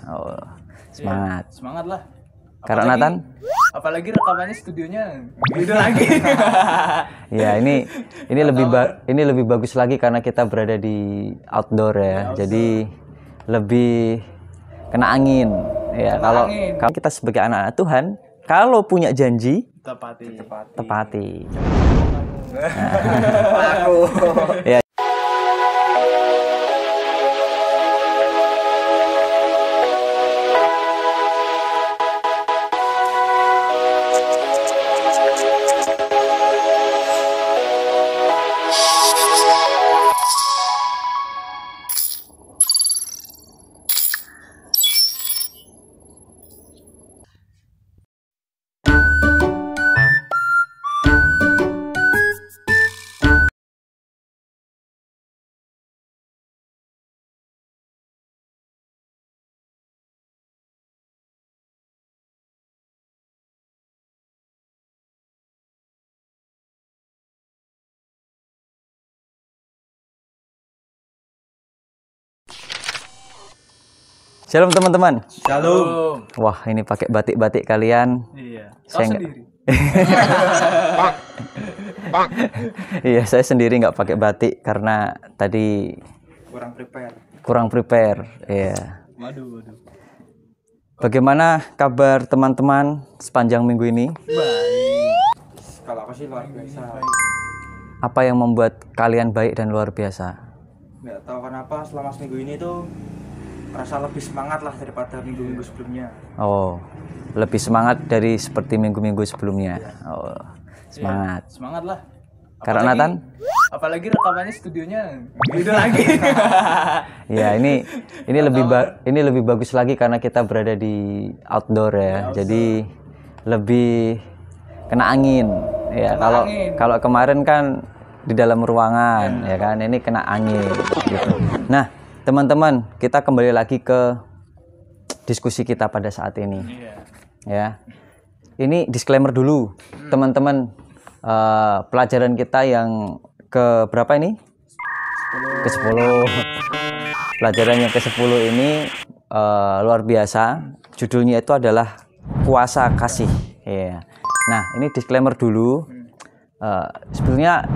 Oh, semangat. Ya, semangat lah. Karena Nathan? Apalagi rekamannya studionya beda lagi. Ya, ini lebih bagus lagi karena kita berada di outdoor ya. Jadi lebih kena angin. Ya, kalau kita sebagai anak-anak Tuhan, kalau punya janji tepati. Aku. Ya. Shalom teman-teman. Shalom. Wah, ini pakai batik-batik kalian. Iya. Saya sendiri. Iya, saya sendiri nggak pakai batik karena tadi kurang prepare. Iya. Waduh. Bagaimana kabar teman-teman sepanjang minggu ini? Baik. Kalau aku sih luar biasa. Apa yang membuat kalian baik dan luar biasa? Nggak tahu kenapa selama seminggu ini tuh merasa lebih semangat lah daripada minggu-minggu sebelumnya. Oh, lebih semangat dari seperti minggu-minggu sebelumnya. Oh, semangat. Ya, semangat lah. Karena Nathan? Apalagi rekamannya studionya beda lagi. Ya, ini lebih bagus lagi karena kita berada di outdoor ya. Jadi lebih kena angin. Ya, kalau kemarin kan di dalam ruangan ya kan, ini kena angin gitu. Nah, teman-teman, kita kembali lagi ke diskusi kita pada saat ini. Ya, ini disclaimer dulu, teman-teman. Pelajaran kita yang ke berapa ini? Ke-10. Pelajaran yang ke-10 ini luar biasa. Judulnya itu adalah kuasa kasih. Ya. Nah, ini disclaimer dulu. Sebenarnya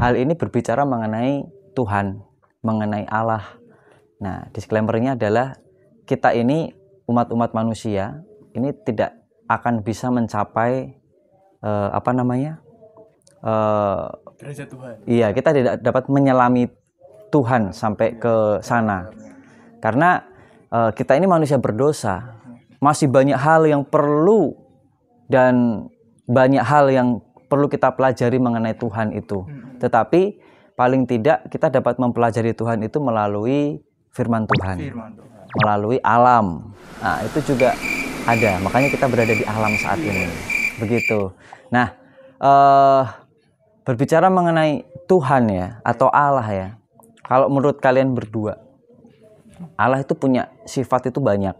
hal ini berbicara mengenai Tuhan, mengenai Allah. Nah, disclaimernya adalah kita ini umat-umat manusia ini tidak akan bisa mencapai derajat Tuhan. Iya, kita tidak dapat menyelami Tuhan sampai ke sana. Karena kita ini manusia berdosa. Masih banyak hal yang perlu dan banyak hal yang perlu kita pelajari mengenai Tuhan itu. Tetapi paling tidak kita dapat mempelajari Tuhan itu melalui firman Tuhan. Melalui alam. Nah, itu juga ada. Makanya kita berada di alam saat ini. Begitu. Nah, berbicara mengenai Tuhan ya, atau Allah ya. Kalau menurut kalian berdua, Allah itu punya sifat itu banyak.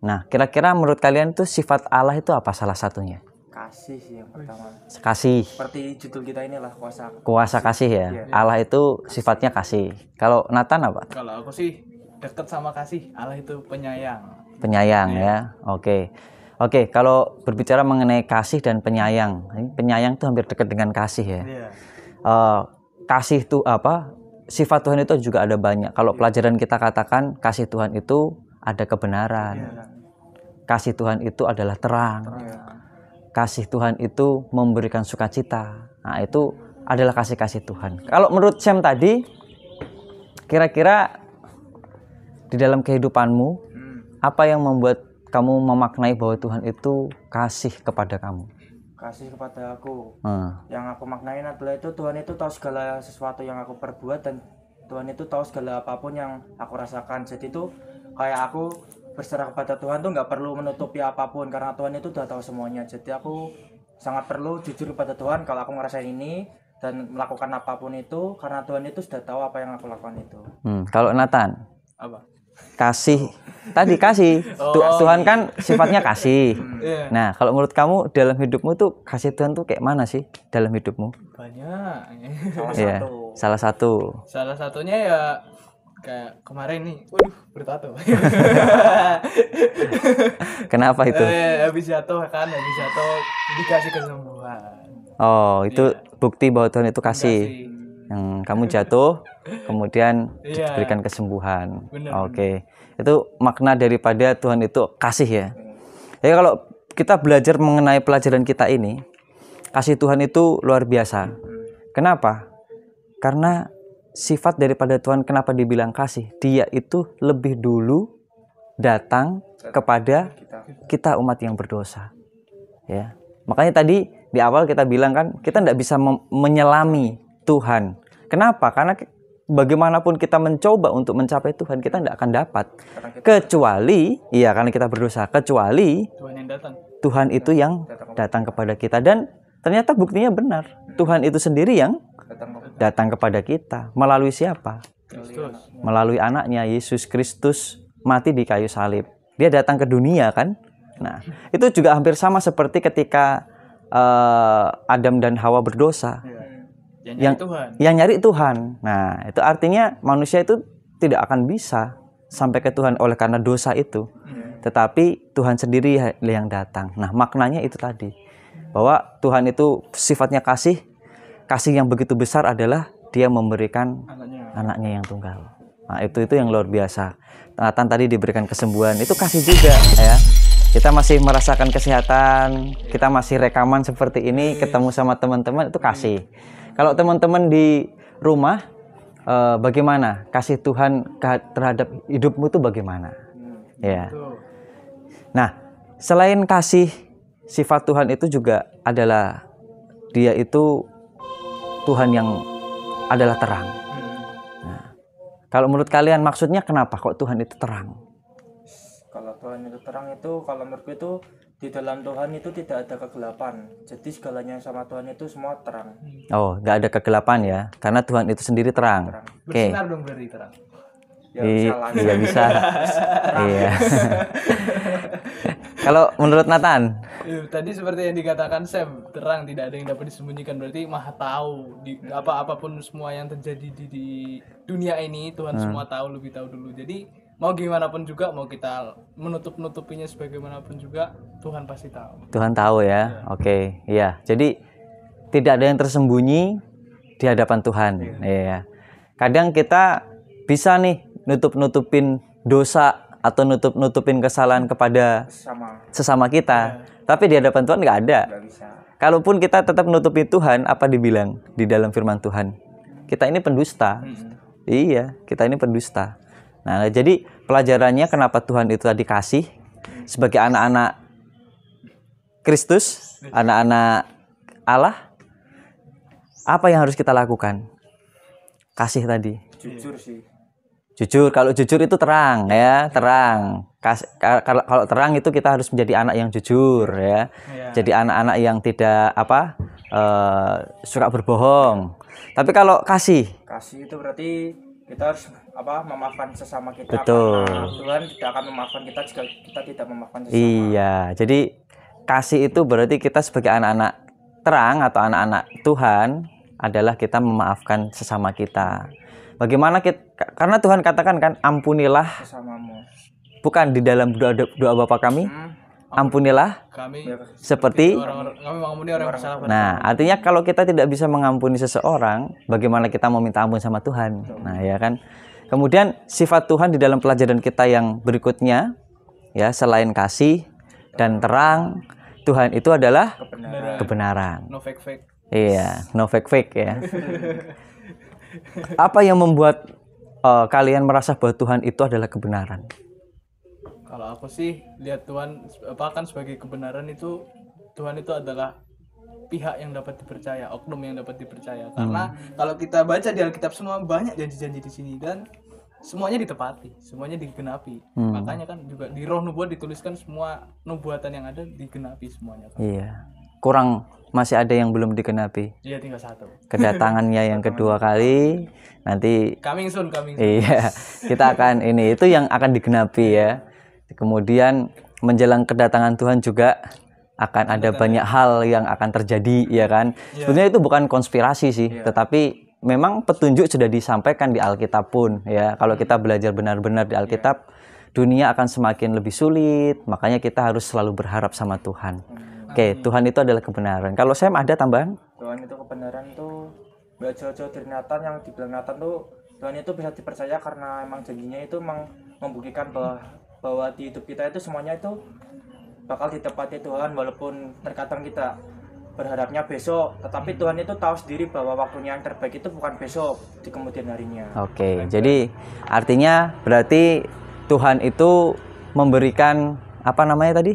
Nah, kira-kira menurut kalian itu sifat Allah itu apa salah satunya? Kasih sih yang pertama. Kasih. Seperti judul kita inilah, kuasa. Kuasa kasih ya. Allah itu sifatnya kasih. Kalau Nathan apa? Kalau aku sih dekat sama kasih. Allah itu penyayang. Penyayang ya. Oke, kalau berbicara mengenai kasih dan penyayang, penyayang itu hampir dekat dengan kasih ya. Kasih itu apa? Sifat Tuhan itu juga ada banyak. Kalau pelajaran kita katakan kasih Tuhan itu ada kebenaran. Kasih Tuhan itu adalah terang. Kasih Tuhan itu memberikan sukacita. Nah, itu adalah kasih-kasih Tuhan. Kalau menurut Sam tadi, kira-kira di dalam kehidupanmu, apa yang membuat kamu memaknai bahwa Tuhan itu kasih kepada kamu? Kasih kepada aku. Yang aku maknain adalah itu Tuhan itu tahu segala sesuatu yang aku perbuat, dan Tuhan itu tahu segala apapun yang aku rasakan. Jadi itu kayak aku berserah kepada Tuhan tuh nggak perlu menutupi apapun, karena Tuhan itu udah tahu semuanya. Jadi aku sangat perlu jujur kepada Tuhan kalau aku ngerasain ini dan melakukan apapun itu, karena Tuhan itu sudah tahu apa yang aku lakukan itu. Kalau Nathan? Apa? Kasih. Tadi kasih. Tuhan kan sifatnya kasih. Nah, kalau menurut kamu dalam hidupmu tuh kasih Tuhan tuh kayak mana sih dalam hidupmu? Banyak. Salah satu. Salah satunya ya kayak kemarin nih, waduh bertato. Kenapa itu? Habis jatuh dikasih kesembuhan. Oh, itu bukti bahwa Tuhan itu kasih. Kamu jatuh, kemudian diberikan kesembuhan. Oke. Itu makna daripada Tuhan itu kasih ya. Jadi kalau kita belajar mengenai pelajaran kita ini, kasih Tuhan itu luar biasa. Kenapa? Karena sifat daripada Tuhan, kenapa dibilang kasih? Dia itu lebih dulu datang kepada kita umat yang berdosa. Ya. Makanya tadi di awal kita bilang kan, kita tidak bisa menyelami Tuhan. Kenapa? Karena bagaimanapun kita mencoba untuk mencapai Tuhan, kita tidak akan dapat. Kecuali, karena kita berdosa. Kecuali Tuhan itu yang datang kepada kita. Dan ternyata buktinya benar. Tuhan itu sendiri yang datang kepada kita. Melalui siapa? Melalui anaknya, Yesus Kristus mati di kayu salib. Dia datang ke dunia kan. Nah, itu juga hampir sama seperti ketika Adam dan Hawa berdosa. Yang nyari Tuhan. Nah, itu artinya manusia itu tidak akan bisa sampai ke Tuhan oleh karena dosa itu. Tetapi Tuhan sendiri yang datang. Nah, maknanya itu tadi. Bahwa Tuhan itu sifatnya kasih. Kasih yang begitu besar adalah dia memberikan anaknya yang tunggal. Nah, itu yang luar biasa. Nathan tadi diberikan kesembuhan, itu kasih juga ya. Kita masih merasakan kesehatan, kita masih rekaman seperti ini, ketemu sama teman-teman, itu kasih. Kalau teman-teman di rumah, bagaimana kasih Tuhan terhadap hidupmu itu bagaimana? Ya. Nah, selain kasih, sifat Tuhan itu juga adalah dia itu Tuhan yang adalah terang. Nah, kalau menurut kalian maksudnya kenapa kok Tuhan itu terang? Kalau Tuhan itu terang itu, kalau menurutku itu di dalam Tuhan itu tidak ada kegelapan. Jadi segalanya sama Tuhan itu semua terang. Oh, nggak ada kegelapan ya, karena Tuhan itu sendiri terang. Oke. Bersinar dong berarti terang. Iya bisa. Iya. Kalau menurut Nathan? Tadi seperti yang dikatakan Sam, terang, tidak ada yang dapat disembunyikan. Berarti Maha tahu apapun semua yang terjadi di dunia ini, Tuhan semua tahu, lebih tahu dulu. Jadi mau gimana pun juga, mau kita menutup-nutupinya sebagaimanapun juga, Tuhan pasti tahu. Tuhan tahu ya. Oke, iya. Jadi tidak ada yang tersembunyi di hadapan Tuhan. Iya. Kadang kita bisa nih nutup-nutupin dosa atau nutup-nutupin kesalahan kepada sesama kita. Tapi di hadapan Tuhan nggak ada. Kalaupun kita tetap nutupin Tuhan, apa dibilang di dalam firman Tuhan? Kita ini pendusta. Iya, kita ini pendusta. Nah, jadi pelajarannya kenapa Tuhan itu tadi kasih sebagai anak-anak Kristus, anak-anak Allah, apa yang harus kita lakukan? Kasih tadi. Jujur sih. Jujur, kalau jujur itu terang ya, terang. Kalau terang itu kita harus menjadi anak yang jujur ya. Jadi anak-anak yang tidak suka berbohong. Tapi kalau kasih itu berarti kita harus memaafkan sesama kita. Betul. Karena Tuhan tidak akan memaafkan kita jika kita tidak memaafkan sesama. Iya, jadi kasih itu berarti kita sebagai anak-anak terang atau anak-anak Tuhan adalah kita memaafkan sesama kita. Bagaimana kita, karena Tuhan katakan kan, ampunilah sesamamu. Bukan di dalam doa Bapa kami, ampunilah kami seperti kami mengampuni orang yang bersalah. Nah, artinya kalau kita tidak bisa mengampuni seseorang, bagaimana kita mau minta ampun sama Tuhan? Nah, ya kan. Kemudian sifat Tuhan di dalam pelajaran kita yang berikutnya, ya, selain kasih dan terang, Tuhan itu adalah kebenaran. No fake. Iya, no fake ya. Apa yang membuat kalian merasa bahwa Tuhan itu adalah kebenaran? Kalau aku sih lihat Tuhan kan sebagai kebenaran itu, Tuhan itu adalah pihak yang dapat dipercaya, oknum yang dapat dipercaya. Karena kalau kita baca di Alkitab semua banyak janji-janji di sini dan semuanya ditepati, semuanya digenapi. Makanya kan juga di Roh Nubuat dituliskan semua nubuatan yang ada digenapi semuanya. Kan? Iya. Masih ada yang belum digenapi. Iya, tinggal satu. Kedatangannya yang kedua kali nanti. Coming soon. Iya, kita akan itu yang akan digenapi ya. Kemudian menjelang kedatangan Tuhan juga akan ada banyak hal yang akan terjadi ya kan. Sebenarnya itu bukan konspirasi sih, tetapi memang petunjuk sudah disampaikan di Alkitab pun ya. Kalau kita belajar benar-benar di Alkitab, dunia akan semakin lebih sulit. Makanya kita harus selalu berharap sama Tuhan. Oke, Tuhan itu adalah kebenaran. Kalau Sam ada tambahan? Tuhan itu kebenaran tuh gak jauh-jauh dari Nathan. Yang dibilang Nathan tuh Tuhan itu bisa dipercaya karena emang janjinya itu emang membuktikan bahwa di hidup kita itu semuanya itu bakal ditepati Tuhan, walaupun terkadang kita berharapnya besok, tetapi Tuhan itu tahu sendiri bahwa waktunya yang terbaik itu bukan besok, di kemudian harinya. Oke, jadi artinya berarti Tuhan itu memberikan apa namanya tadi?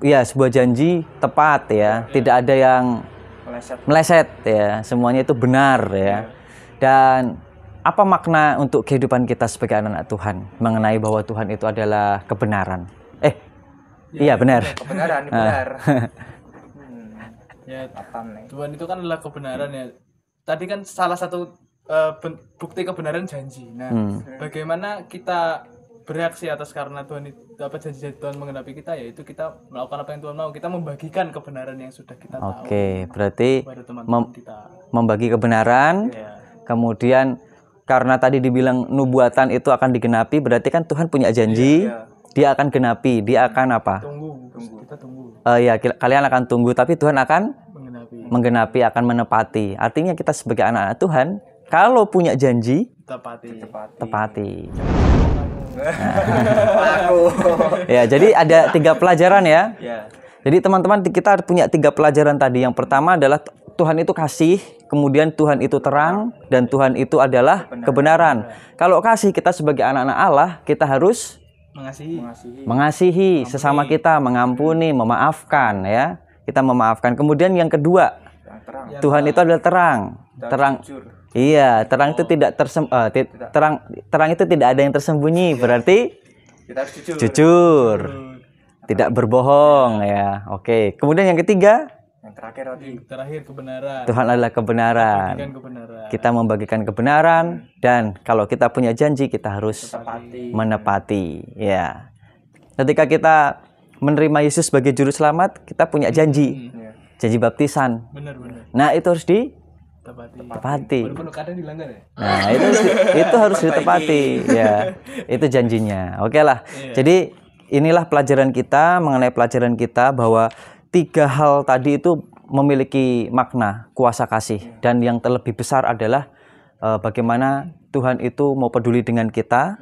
Ya, sebuah janji tepat ya, tidak ada yang meleset ya, semuanya itu benar ya. Dan apa makna untuk kehidupan kita sebagai anak-anak Tuhan mengenai bahwa Tuhan itu adalah kebenaran? Iya benar. Kebenaran, benar. Ya, Tuhan itu kan adalah kebenaran ya. Tadi kan salah satu bukti kebenaran janji. Nah, bagaimana kita bereaksi atas karena Tuhan itu apa janji Tuhan mengenapi kita, yaitu kita melakukan apa yang Tuhan mau, kita membagikan kebenaran yang sudah kita tahu. Oke, berarti kepada teman-teman kita. Membagi kebenaran. Kemudian karena tadi dibilang nubuatan itu akan digenapi, berarti kan Tuhan punya janji. Dia akan genapi, dia akan apa? Tunggu. Kita tunggu. Ya, kalian akan tunggu, tapi Tuhan akan menggenapi, akan menepati. Artinya kita sebagai anak-anak Tuhan, kalau punya janji, tepati. Ya, jadi ada 3 pelajaran ya. Jadi teman-teman, kita punya 3 pelajaran tadi. Yang pertama adalah Tuhan itu kasih, kemudian Tuhan itu terang, dan Tuhan itu adalah kebenaran. Kalau kasih, kita sebagai anak-anak Allah, kita harus mengasihi sesama kita, mengampuni, memaafkan ya. Kita memaafkan. Kemudian yang kedua, Tuhan itu adalah terang. Iya, terang itu tidak terang itu tidak ada yang tersembunyi. Berarti kita harus jujur. Tidak berbohong ya. Oke. Kemudian yang ketiga, yang terakhir kebenaran. Tuhan adalah kebenaran. Kita membagikan kebenaran, dan kalau kita punya janji kita harus menepati. Ya. Ketika kita menerima Yesus sebagai juru selamat, kita punya janji. Janji baptisan. Benar. Nah, itu harus ditepati. Kadang dilanggar ya? Nah, itu harus ditepati ya. Itu janjinya. Oke lah. Jadi inilah pelajaran kita mengenai pelajaran kita bahwa 3 hal tadi itu memiliki makna kuasa kasih, dan yang terlebih besar adalah bagaimana Tuhan itu mau peduli dengan kita,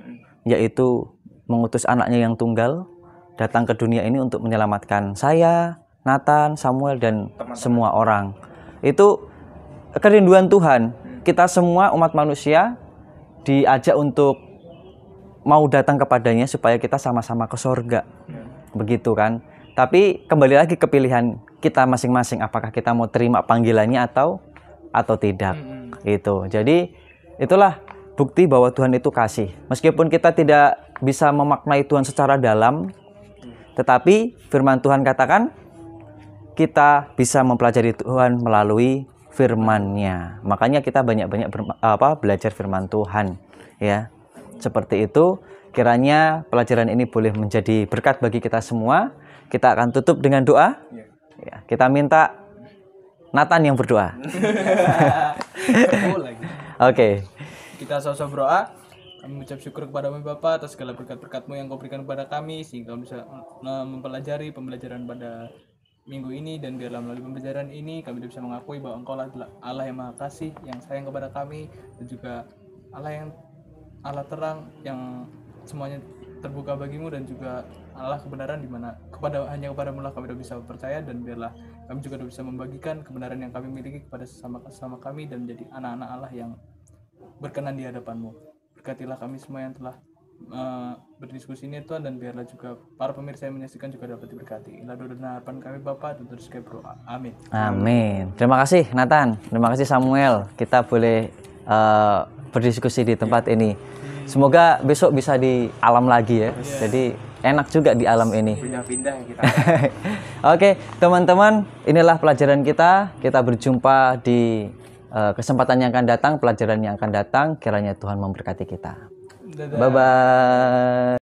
yaitu mengutus anaknya yang tunggal datang ke dunia ini untuk menyelamatkan saya, Nathan, Samuel, dan semua orang. Itu kerinduan Tuhan. Kita semua umat manusia diajak untuk mau datang kepadanya supaya kita sama-sama ke sorga. Begitu kan? Tapi kembali lagi ke pilihan kita masing-masing, apakah kita mau terima panggilannya atau tidak. Itu. Jadi itulah bukti bahwa Tuhan itu kasih. Meskipun kita tidak bisa memaknai Tuhan secara dalam, tetapi firman Tuhan katakan kita bisa mempelajari Tuhan melalui firman-Nya. Makanya kita banyak-banyak belajar firman Tuhan ya. Seperti itu, kiranya pelajaran ini boleh menjadi berkat bagi kita semua. Kita akan tutup dengan doa. Ya, kita minta Nathan yang berdoa. Oke. Kita sama-sama berdoa. Kami mengucap syukur kepada-Mu Bapa atas segala berkat-berkat-Mu yang Kau berikan kepada kami, sehingga kami bisa mempelajari pembelajaran pada minggu ini, dan biarlah melalui pembelajaran ini kami bisa mengakui bahwa Engkau adalah Allah yang Maha Kasih, yang sayang kepada kami, dan juga Allah terang yang semuanya terbuka bagimu, dan juga Allah kebenaran di mana hanya kepadamu lah kami bisa percaya, dan biarlah kami juga bisa membagikan kebenaran yang kami miliki kepada sesama kami, dan menjadi anak-anak Allah yang berkenan di hadapan-Mu. Berkatilah kami semua yang telah berdiskusi ini Tuhan, dan biarlah juga para pemirsa yang menyaksikan juga dapat diberkati. Inilah doa dan harapan kami Bapa, dan terus kami berdoa. Amin. Amin. Terima kasih Nathan, terima kasih Samuel. Kita boleh berdiskusi di tempat ini. Semoga besok bisa di alam lagi ya. Jadi enak juga di alam ini. Pindah-pindah kita. Oke, teman-teman, inilah pelajaran kita. Kita berjumpa di kesempatan yang akan datang, pelajaran yang akan datang. Kiranya Tuhan memberkati kita. Bye-bye.